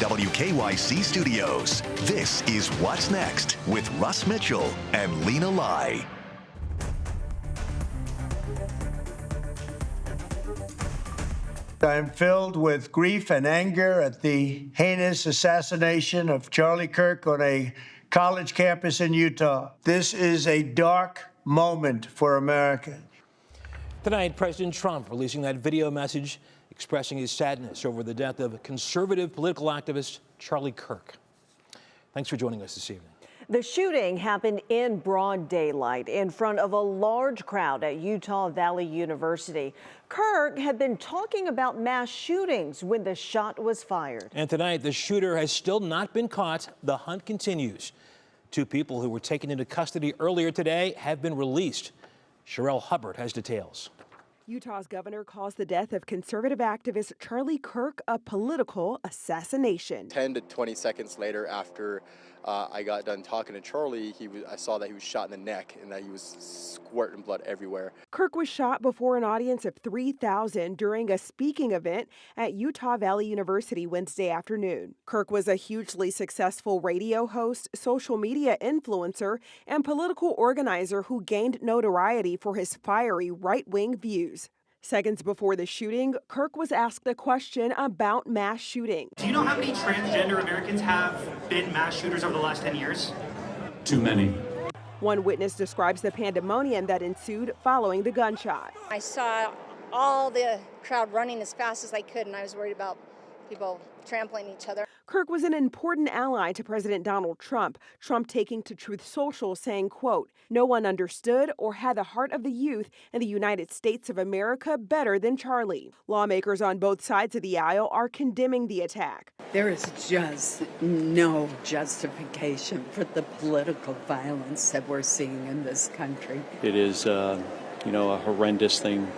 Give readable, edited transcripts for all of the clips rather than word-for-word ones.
WKYC studios. This is What's Next with Russ Mitchell and Lena Lai. I'm filled with grief and anger at the heinous assassination of Charlie Kirk on a college campus in Utah. This is a dark moment for America. Tonight, President Trump releasing that video message expressing his sadness over the death of conservative political activist Charlie Kirk. Thanks for joining us this evening. The shooting happened in broad daylight in front of a large crowd at Utah Valley University. Kirk had been talking about mass shootings when the shot was fired. And tonight, the shooter has still not been caught. The hunt continues. Two people who were taken into custody earlier today have been released. Sherelle Hubbard has details. Utah's governor calls the death of conservative activist Charlie Kirk a political assassination. 10 to 20 seconds later, after I got done talking to Charlie, I saw that he was shot in the neck and that he was squirting blood everywhere. Kirk was shot before an audience of 3,000 during a speaking event at Utah Valley University Wednesday afternoon. Kirk was a hugely successful radio host, social media influencer, and political organizer who gained notoriety for his fiery right-wing views. Seconds before the shooting, Kirk was asked a question about mass shooting. Do you know how many transgender Americans have been mass shooters over the last 10 years? Too many. One witness describes the pandemonium that ensued following the gunshot. I saw all the crowd running as fast as they could, and I was worried about people trampling each other. Kirk was an important ally to President Donald Trump. Trump taking to Truth Social saying, quote, "No one understood or had the heart of the youth in the United States of America better than Charlie." Lawmakers on both sides of the aisle are condemning the attack. There is just no justification for the political violence that we're seeing in this country. It is, a horrendous thing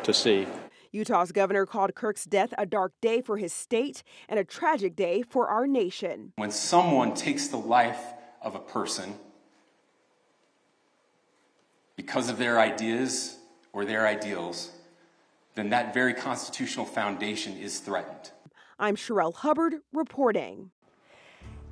to see. Utah's governor called Kirk's death a dark day for his state and a tragic day for our nation. When someone takes the life of a person because of their ideas or their ideals, then that very constitutional foundation is threatened. I'm Sherelle Hubbard reporting.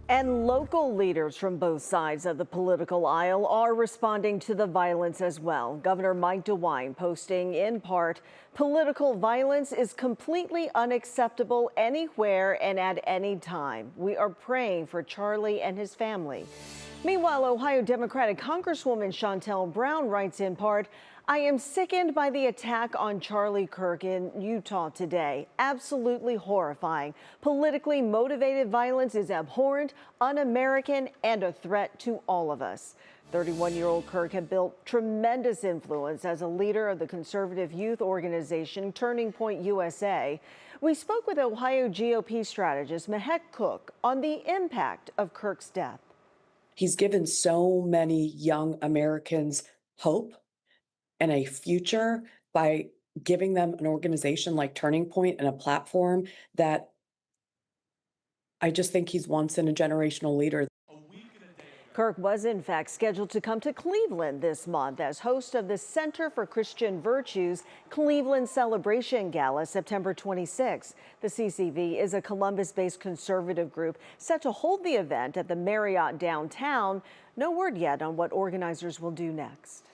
And local leaders from both sides of the political aisle are responding to the violence as well. Governor Mike DeWine posting in part, "Political violence is completely unacceptable anywhere and at any time. We are praying for Charlie and his family." Meanwhile, Ohio Democratic Congresswoman Shontel Brown writes in part, "I am sickened by the attack on Charlie Kirk in Utah today. Absolutely horrifying. Politically motivated violence is abhorrent, un-American, and a threat to all of us." 31-year-old Kirk had built tremendous influence as a leader of the conservative youth organization Turning Point USA. We spoke with Ohio GOP strategist Mehek Cook on the impact of Kirk's death. He's given so many young Americans hope and a future by giving them an organization like Turning Point and a platform that I just think he's once in a generational leader. Kirk was in fact scheduled to come to Cleveland this month as host of the Center for Christian Virtues Cleveland Celebration Gala September 26. The CCV is a Columbus-based conservative group set to hold the event at the Marriott downtown. No word yet on what organizers will do next.